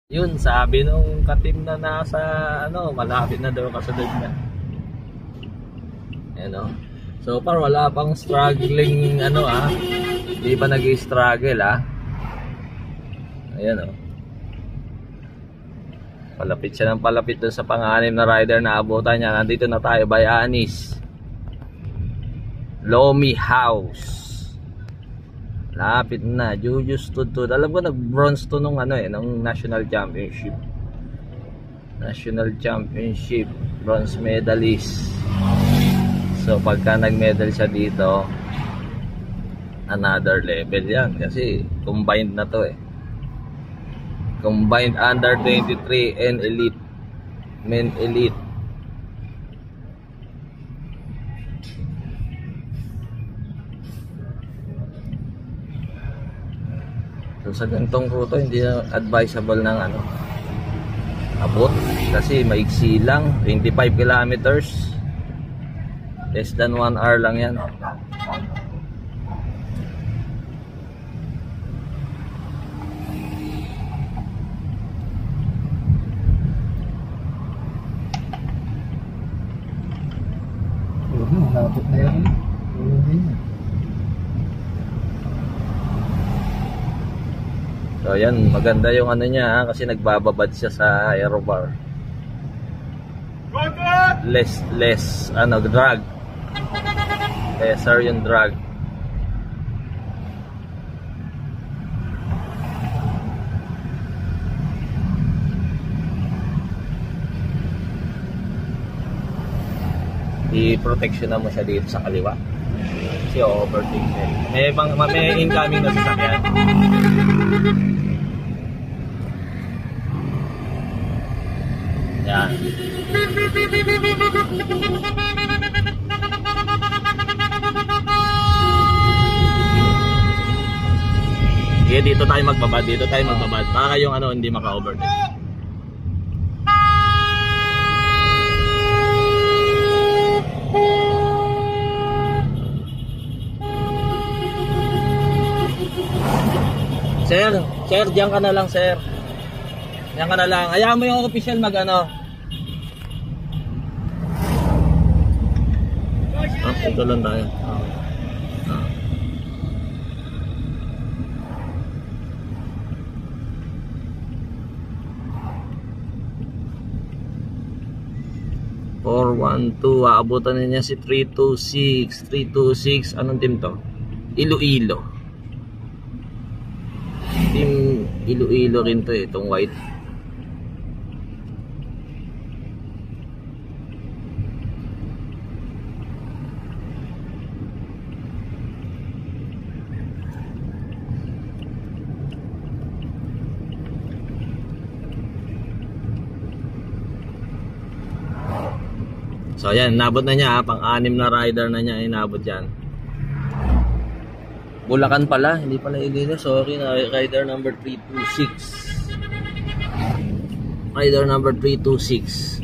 Yun, sabi nung katim na nasa ano, malapit na daw kasunod na. Ano? So far wala pang struggling ano Hindi pa nag-i-struggle Ayan Palapit siya ng palapit doon sa pang-anim na rider na abutan niya. Nandito na tayo by Anis. Lomi House. Lapit na. Juju's Tudtud. Alam ko nag-bronze to nung nung National Championship. National Championship. Bronze medalist. So pagka nag-medal siya dito, another level yan. Kasi combined na to Combined under 23 and elite. Men elite. So sa ganitong ruto hindi na advisable ng abot kasi maiksi lang, 25 kilometers, less than 1 hour lang yan. Malapit na yan. So yan, maganda yung niya kasi nagbababad siya sa aerobar. Less drag. Lesser yung drag. I-protection na mo siya dito sa kaliwa kasi overtake siya. May incoming na sasakyan. Yan. Sige, dito tayo magbabad. Para yung hindi maka-overtake. Sir, diyan ka na lang, sir. Diyan ka na lang. Hayaan mo yung official ito lang tayo. Aabutan na niya si 326. Anong team to? Iloilo. Team Iloilo rin to itong white. So ayan, nabot na niya pang-anim na rider na niya inabot yan. Bulacan pala, hindi pala Iloilo. Sorry na, rider number 326. Rider number 326.